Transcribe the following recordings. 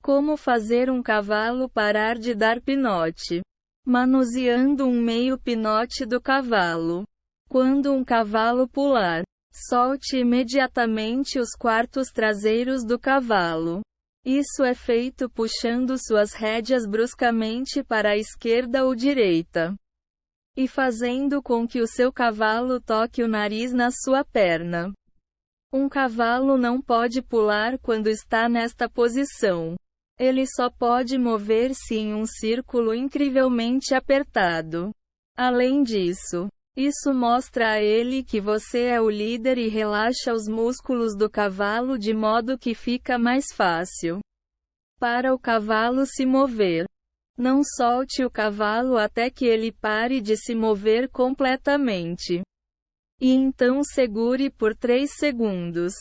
Como fazer um cavalo parar de dar pinote? Manuseando um meio pinote do cavalo. Quando um cavalo pular, solte imediatamente os quartos traseiros do cavalo. Isso é feito puxando suas rédeas bruscamente para a esquerda ou direita, e fazendo com que o seu cavalo toque o nariz na sua perna. Um cavalo não pode pular quando está nesta posição. Ele só pode mover-se em um círculo incrivelmente apertado. Além disso, isso mostra a ele que você é o líder e relaxa os músculos do cavalo de modo que fica mais fácil para o cavalo se mover. Não solte o cavalo até que ele pare de se mover completamente. E então segure por 3 segundos.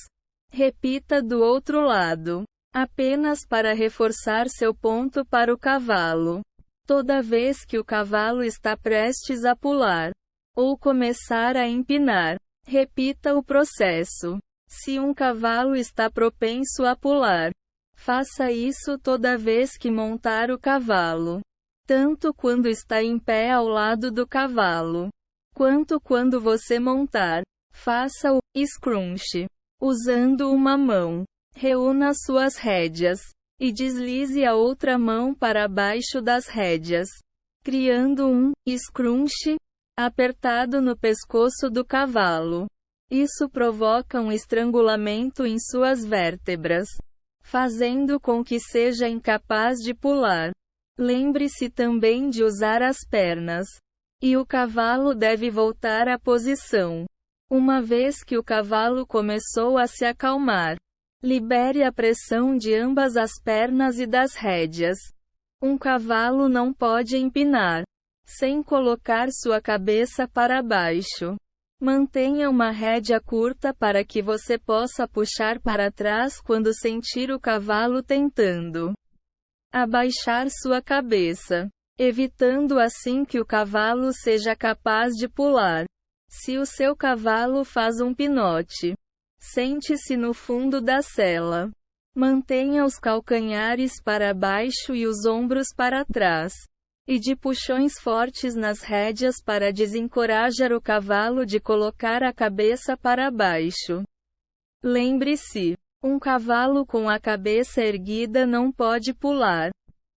Repita do outro lado, apenas para reforçar seu ponto para o cavalo. Toda vez que o cavalo está prestes a pular, ou começar a empinar, repita o processo. Se um cavalo está propenso a pular, faça isso toda vez que montar o cavalo. Tanto quando está em pé ao lado do cavalo, quanto quando você montar. Faça o scrunch usando uma mão. Reúna suas rédeas e deslize a outra mão para baixo das rédeas, criando um scrunch apertado no pescoço do cavalo. Isso provoca um estrangulamento em suas vértebras, fazendo com que seja incapaz de pular. Lembre-se também de usar as pernas. E o cavalo deve voltar à posição. Uma vez que o cavalo começou a se acalmar, libere a pressão de ambas as pernas e das rédeas. Um cavalo não pode empinar sem colocar sua cabeça para baixo. Mantenha uma rédea curta para que você possa puxar para trás quando sentir o cavalo tentando abaixar sua cabeça, evitando assim que o cavalo seja capaz de pular. Se o seu cavalo faz um pinote, sente-se no fundo da sela. Mantenha os calcanhares para baixo e os ombros para trás, e de puxões fortes nas rédeas para desencorajar o cavalo de colocar a cabeça para baixo. Lembre-se, um cavalo com a cabeça erguida não pode pular.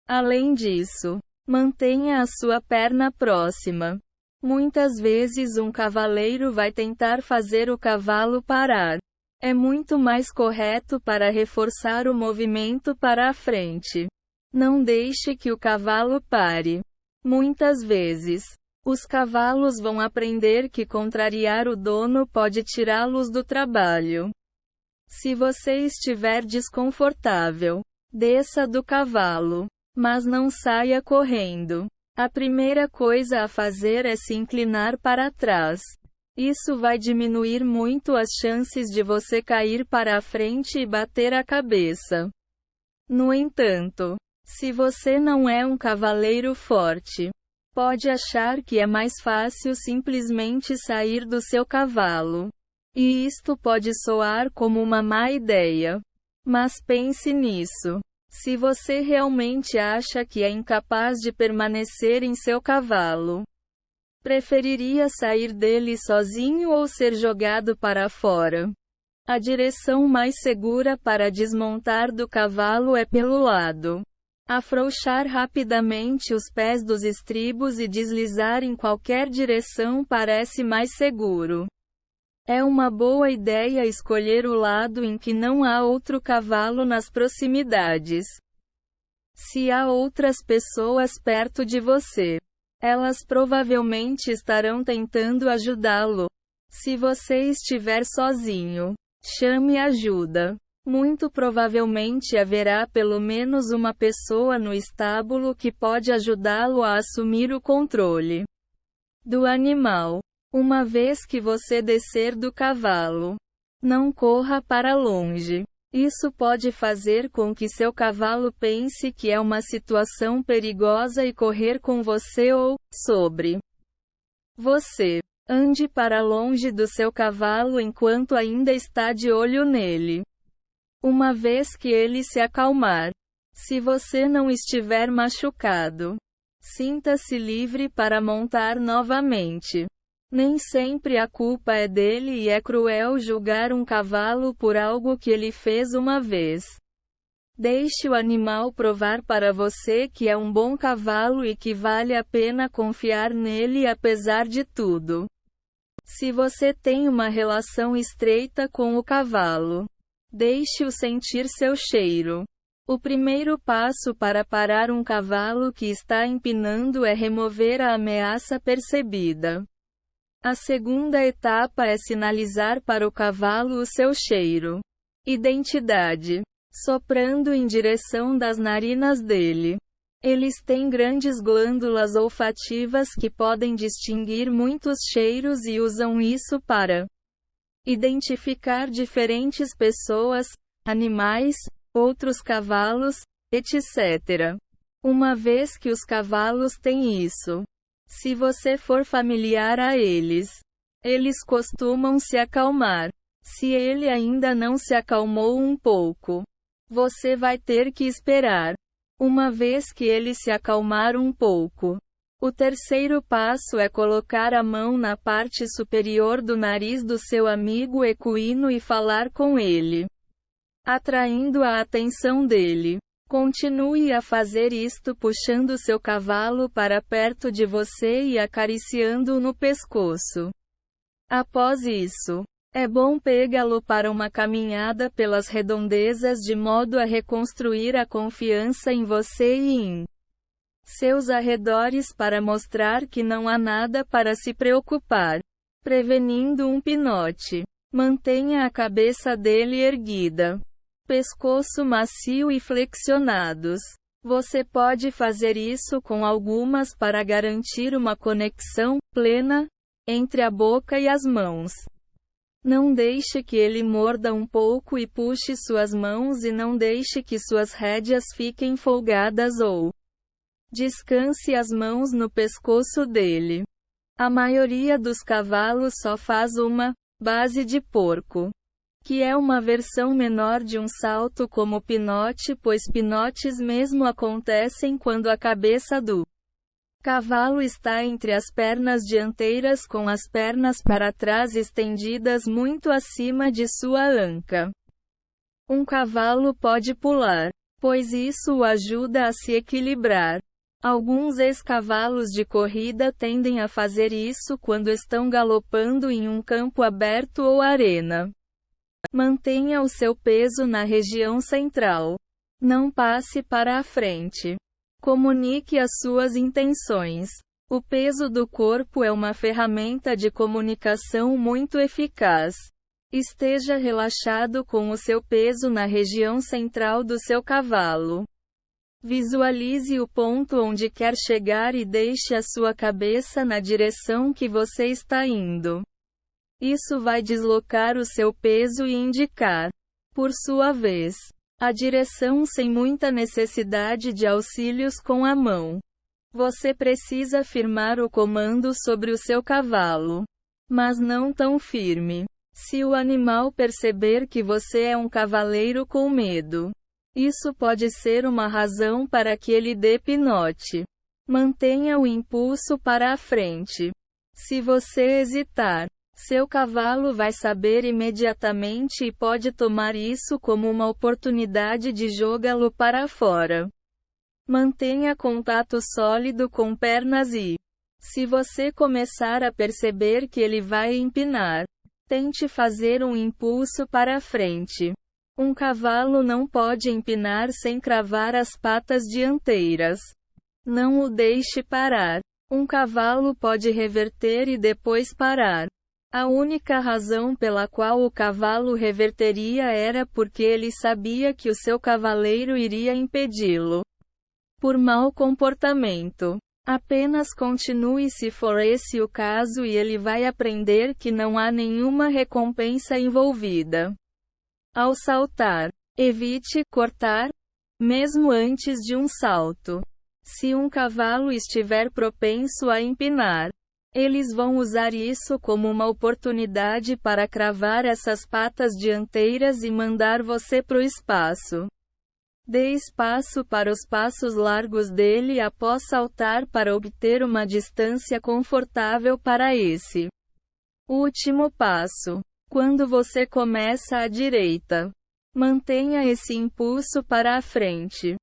Além disso, mantenha a sua perna próxima. Muitas vezes um cavaleiro vai tentar fazer o cavalo parar. É muito mais correto para reforçar o movimento para a frente. Não deixe que o cavalo pare. Muitas vezes, os cavalos vão aprender que contrariar o dono pode tirá-los do trabalho. Se você estiver desconfortável, desça do cavalo, mas não saia correndo. A primeira coisa a fazer é se inclinar para trás. Isso vai diminuir muito as chances de você cair para a frente e bater a cabeça. No entanto, se você não é um cavaleiro forte, pode achar que é mais fácil simplesmente sair do seu cavalo. E isto pode soar como uma má ideia. Mas pense nisso. Se você realmente acha que é incapaz de permanecer em seu cavalo, preferiria sair dele sozinho ou ser jogado para fora? A direção mais segura para desmontar do cavalo é pelo lado. Afrouxar rapidamente os pés dos estribos e deslizar em qualquer direção parece mais seguro. É uma boa ideia escolher o lado em que não há outro cavalo nas proximidades. Se há outras pessoas perto de você, elas provavelmente estarão tentando ajudá-lo. Se você estiver sozinho, chame ajuda. Muito provavelmente haverá pelo menos uma pessoa no estábulo que pode ajudá-lo a assumir o controle do animal. Uma vez que você descer do cavalo, não corra para longe. Isso pode fazer com que seu cavalo pense que é uma situação perigosa e correr com você ou sobre você. Ande para longe do seu cavalo enquanto ainda está de olho nele. Uma vez que ele se acalmar, Se você não estiver machucado, sinta-se livre para montar novamente. Nem sempre a culpa é dele e é cruel julgar um cavalo por algo que ele fez uma vez. Deixe o animal provar para você que é um bom cavalo e que vale a pena confiar nele apesar de tudo. Se você tem uma relação estreita com o cavalo, deixe-o sentir seu cheiro. O primeiro passo para parar um cavalo que está empinando é remover a ameaça percebida. A segunda etapa é sinalizar para o cavalo o seu cheiro. Identidade. Soprando em direção das narinas dele. Eles têm grandes glândulas olfativas que podem distinguir muitos cheiros e usam isso para identificar diferentes pessoas, animais, outros cavalos, etc. Uma vez que os cavalos têm isso, se você for familiar a eles, eles costumam se acalmar. Se ele ainda não se acalmou um pouco, você vai ter que esperar. Uma vez que ele se acalmar um pouco, o terceiro passo é colocar a mão na parte superior do nariz do seu amigo equino e falar com ele, atraindo a atenção dele. Continue a fazer isto puxando seu cavalo para perto de você e acariciando-o no pescoço. Após isso, é bom pegá-lo para uma caminhada pelas redondezas de modo a reconstruir a confiança em você e em seus arredores para mostrar que não há nada para se preocupar. Prevenindo um pinote. Mantenha a cabeça dele erguida. Pescoço macio e flexionados. Você pode fazer isso com algumas para garantir uma conexão plena entre a boca e as mãos. Não deixe que ele morda um pouco e puxe suas mãos e não deixe que suas rédeas fiquem folgadas ou descanse as mãos no pescoço dele. A maioria dos cavalos só faz uma base de porco, que é uma versão menor de um salto como pinote, pois pinotes mesmo acontecem quando a cabeça do cavalo está entre as pernas dianteiras com as pernas para trás estendidas muito acima de sua anca. Um cavalo pode pular, pois isso o ajuda a se equilibrar. Alguns ex-cavalos de corrida tendem a fazer isso quando estão galopando em um campo aberto ou arena. Mantenha o seu peso na região central. Não passe para a frente. Comunique as suas intenções. O peso do corpo é uma ferramenta de comunicação muito eficaz. Esteja relaxado com o seu peso na região central do seu cavalo. Visualize o ponto onde quer chegar e deixe a sua cabeça na direção que você está indo. Isso vai deslocar o seu peso e indicar, por sua vez, a direção sem muita necessidade de auxílios com a mão. Você precisa firmar o comando sobre o seu cavalo, mas não tão firme. Se o animal perceber que você é um cavaleiro com medo, isso pode ser uma razão para que ele dê pinote. Mantenha o impulso para a frente. Se você hesitar, seu cavalo vai saber imediatamente e pode tomar isso como uma oportunidade de jogá-lo para fora. Mantenha contato sólido com pernas e, se você começar a perceber que ele vai empinar, tente fazer um impulso para a frente. Um cavalo não pode empinar sem cravar as patas dianteiras. Não o deixe parar. Um cavalo pode reverter e depois parar. A única razão pela qual o cavalo reverteria era porque ele sabia que o seu cavaleiro iria impedi-lo. Por mau comportamento. Apenas continue se for esse o caso e ele vai aprender que não há nenhuma recompensa envolvida. Ao saltar, evite cortar, mesmo antes de um salto. Se um cavalo estiver propenso a empinar, eles vão usar isso como uma oportunidade para cravar essas patas dianteiras e mandar você pro espaço. Dê espaço para os passos largos dele após saltar para obter uma distância confortável para esse último passo. Quando você começa à direita, mantenha esse impulso para a frente.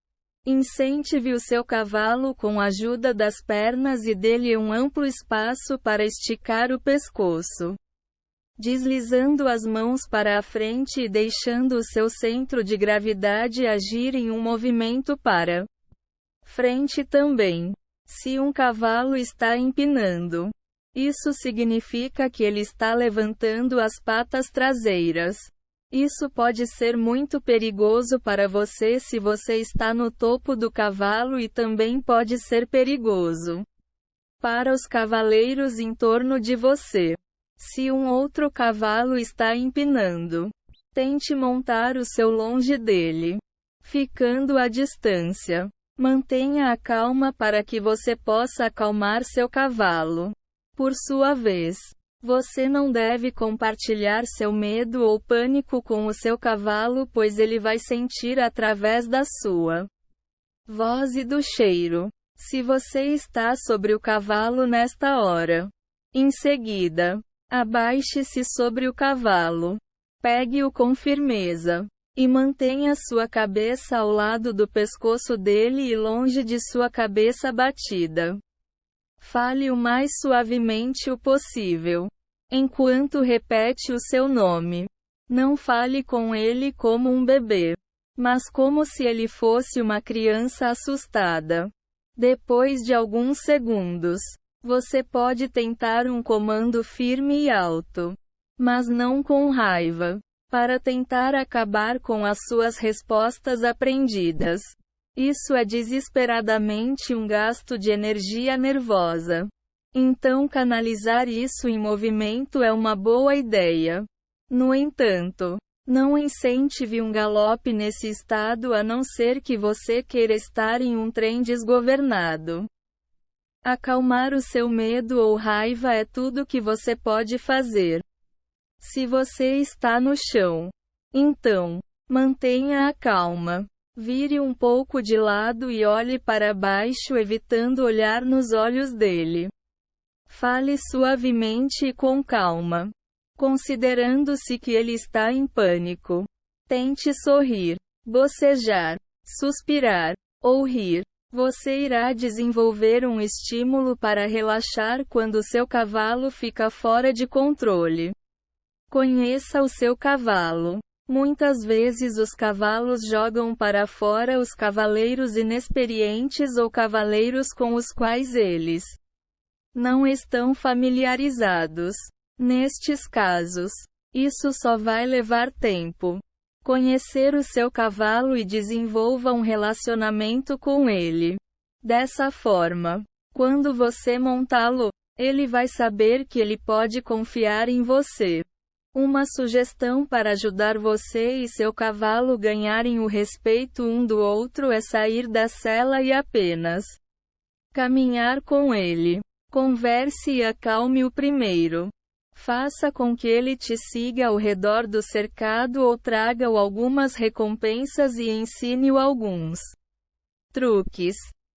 Incentive o seu cavalo com a ajuda das pernas e dê-lhe um amplo espaço para esticar o pescoço. Deslizando as mãos para a frente e deixando o seu centro de gravidade agir em um movimento para frente também. Se um cavalo está empinando, isso significa que ele está levantando as patas traseiras. Isso pode ser muito perigoso para você se você está no topo do cavalo e também pode ser perigoso para os cavaleiros em torno de você. Se um outro cavalo está empinando, tente montar o seu longe dele, ficando à distância. Mantenha a calma para que você possa acalmar seu cavalo. Por sua vez, você não deve compartilhar seu medo ou pânico com o seu cavalo, pois ele vai sentir através da sua voz e do cheiro. Se você está sobre o cavalo nesta hora, em seguida, abaixe-se sobre o cavalo. Pegue-o com firmeza. E mantenha sua cabeça ao lado do pescoço dele e longe de sua cabeça batida. Fale o mais suavemente o possível, enquanto repete o seu nome. Não fale com ele como um bebê, mas como se ele fosse uma criança assustada. Depois de alguns segundos, você pode tentar um comando firme e alto, mas não com raiva, para tentar acabar com as suas respostas aprendidas. Isso é desesperadamente um gasto de energia nervosa. Então canalizar isso em movimento é uma boa ideia. No entanto, não incentive um galope nesse estado a não ser que você queira estar em um trem desgovernado. Acalmar o seu medo ou raiva é tudo que você pode fazer. Se você está no chão, então, mantenha a calma. Vire um pouco de lado e olhe para baixo, evitando olhar nos olhos dele. Fale suavemente e com calma, considerando-se que ele está em pânico. Tente sorrir, bocejar, suspirar ou rir. Você irá desenvolver um estímulo para relaxar quando seu cavalo fica fora de controle. Conheça o seu cavalo. Muitas vezes os cavalos jogam para fora os cavaleiros inexperientes ou cavaleiros com os quais eles não estão familiarizados. Nestes casos, isso só vai levar tempo. Conhecer o seu cavalo e desenvolva um relacionamento com ele. Dessa forma, quando você montá-lo, ele vai saber que ele pode confiar em você. Uma sugestão para ajudar você e seu cavalo ganharem o respeito um do outro é sair da sela e apenas caminhar com ele. Converse e acalme-o primeiro. Faça com que ele te siga ao redor do cercado ou traga-o algumas recompensas e ensine-o alguns truques.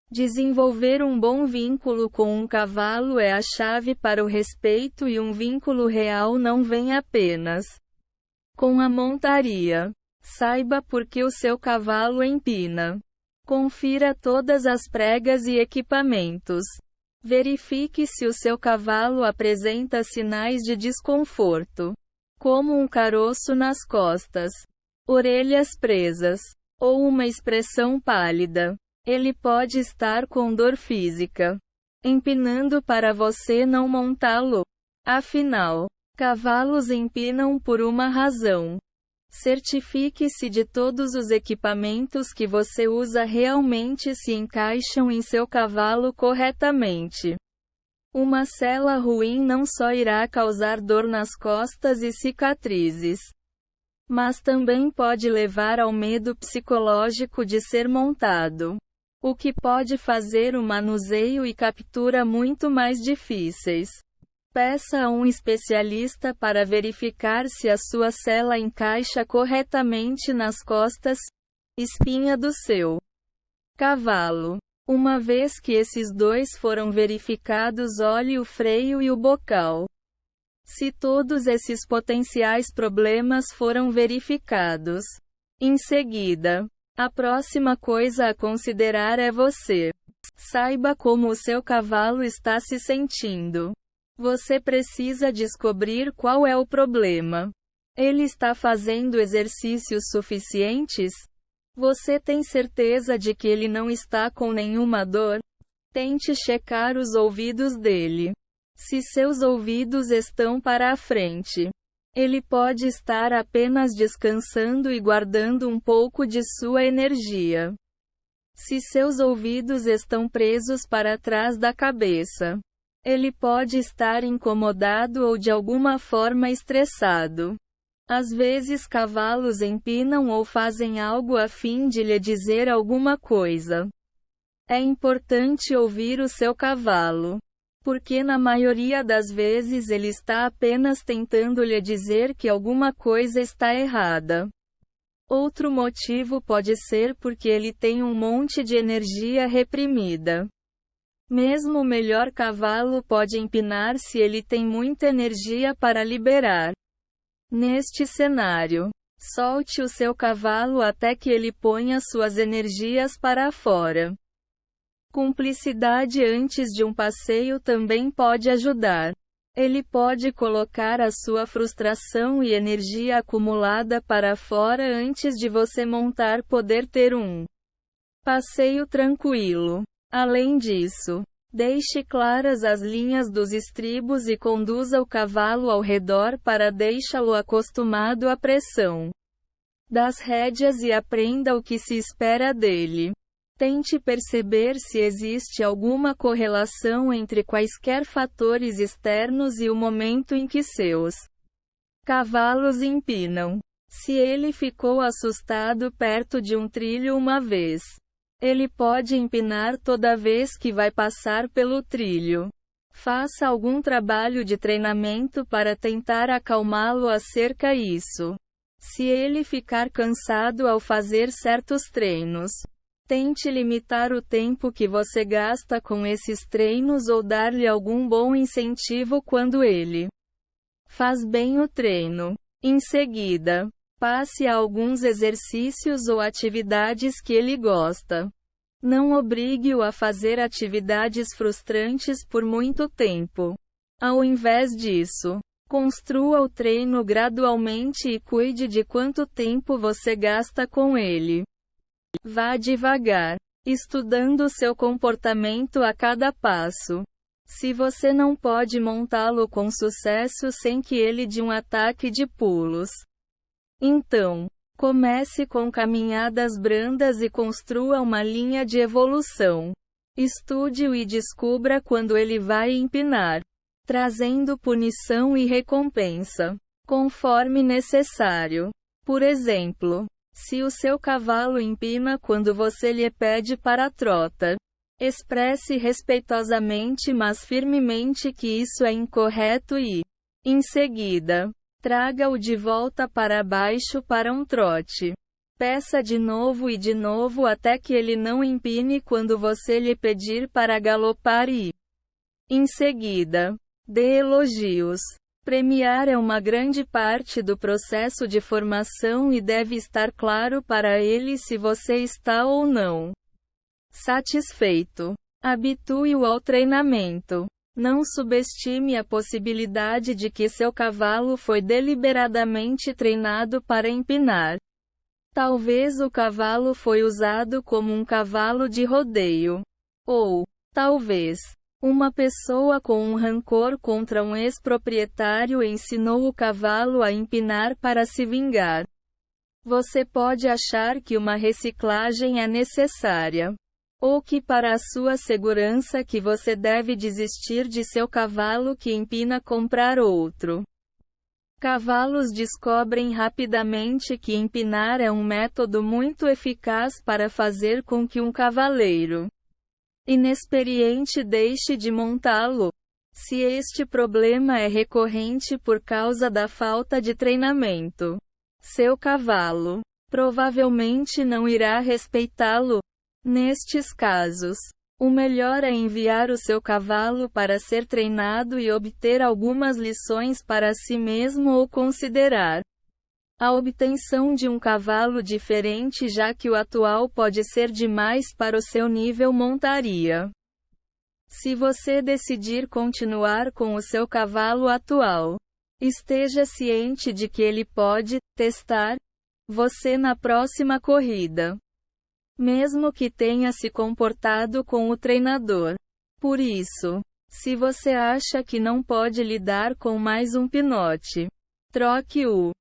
Desenvolver um bom vínculo com um cavalo é a chave para o respeito, e um vínculo real não vem apenas com a montaria. Saiba por que o seu cavalo empina. Confira todas as pregas e equipamentos. Verifique se o seu cavalo apresenta sinais de desconforto, como um caroço nas costas, orelhas presas, ou uma expressão pálida. Ele pode estar com dor física, empinando para você não montá-lo. Afinal, cavalos empinam por uma razão. Certifique-se de todos os equipamentos que você usa realmente se encaixam em seu cavalo corretamente. Uma sela ruim não só irá causar dor nas costas e cicatrizes, mas também pode levar ao medo psicológico de ser montado, o que pode fazer o manuseio e captura muito mais difíceis. Peça a um especialista para verificar se a sua sela encaixa corretamente nas costas espinha do seu cavalo. Uma vez que esses dois foram verificados, olhe o freio e o bocal. Se todos esses potenciais problemas foram verificados, em seguida, a próxima coisa a considerar é você. Saiba como o seu cavalo está se sentindo. Você precisa descobrir qual é o problema. Ele está fazendo exercícios suficientes? Você tem certeza de que ele não está com nenhuma dor? Tente checar os ouvidos dele. Se seus ouvidos estão para a frente, ele pode estar apenas descansando e guardando um pouco de sua energia. Se seus ouvidos estão presos para trás da cabeça, ele pode estar incomodado ou de alguma forma estressado. Às vezes cavalos empinam ou fazem algo a fim de lhe dizer alguma coisa. É importante ouvir o seu cavalo, porque na maioria das vezes ele está apenas tentando lhe dizer que alguma coisa está errada. Outro motivo pode ser porque ele tem um monte de energia reprimida. Mesmo o melhor cavalo pode empinar se ele tem muita energia para liberar. Neste cenário, solte o seu cavalo até que ele ponha suas energias para fora. Cumplicidade antes de um passeio também pode ajudar. Ele pode colocar a sua frustração e energia acumulada para fora antes de você montar, poder ter um passeio tranquilo. Além disso, deixe claras as linhas dos estribos e conduza o cavalo ao redor para deixá-lo acostumado à pressão das rédeas e aprenda o que se espera dele. Tente perceber se existe alguma correlação entre quaisquer fatores externos e o momento em que seus cavalos empinam. Se ele ficou assustado perto de um trilho uma vez, ele pode empinar toda vez que vai passar pelo trilho. Faça algum trabalho de treinamento para tentar acalmá-lo acerca disso. Se ele ficar cansado ao fazer certos treinos, tente limitar o tempo que você gasta com esses treinos ou dar-lhe algum bom incentivo quando ele faz bem o treino. Em seguida, passe a alguns exercícios ou atividades que ele gosta. Não obrigue-o a fazer atividades frustrantes por muito tempo. Ao invés disso, construa o treino gradualmente e cuide de quanto tempo você gasta com ele. Vá devagar, estudando seu comportamento a cada passo. Se você não pode montá-lo com sucesso sem que ele dê um ataque de pulos, então, comece com caminhadas brandas e construa uma linha de evolução. Estude-o e descubra quando ele vai empinar, trazendo punição e recompensa, conforme necessário. Por exemplo, se o seu cavalo empina quando você lhe pede para a trota, expresse respeitosamente mas firmemente que isso é incorreto e, em seguida, traga-o de volta para baixo para um trote. Peça de novo e de novo até que ele não empine quando você lhe pedir para galopar e, em seguida, dê elogios. Premiar é uma grande parte do processo de formação e deve estar claro para ele se você está ou não satisfeito. Habitue-o ao treinamento. Não subestime a possibilidade de que seu cavalo foi deliberadamente treinado para empinar. Talvez o cavalo foi usado como um cavalo de rodeio. Ou, talvez, uma pessoa com um rancor contra um ex-proprietário ensinou o cavalo a empinar para se vingar. Você pode achar que uma reciclagem é necessária, ou que para a sua segurança que você deve desistir de seu cavalo que empina comprar outro. Cavalos descobrem rapidamente que empinar é um método muito eficaz para fazer com que um cavaleiro inexperiente deixe de montá-lo. Se este problema é recorrente por causa da falta de treinamento, seu cavalo provavelmente não irá respeitá-lo. Nestes casos, o melhor é enviar o seu cavalo para ser treinado e obter algumas lições para si mesmo ou considerar a obtenção de um cavalo diferente, já que o atual pode ser demais para o seu nível montaria. Se você decidir continuar com o seu cavalo atual, esteja ciente de que ele pode testar você na próxima corrida, mesmo que tenha se comportado com o treinador. Por isso, se você acha que não pode lidar com mais um pinote, troque-o.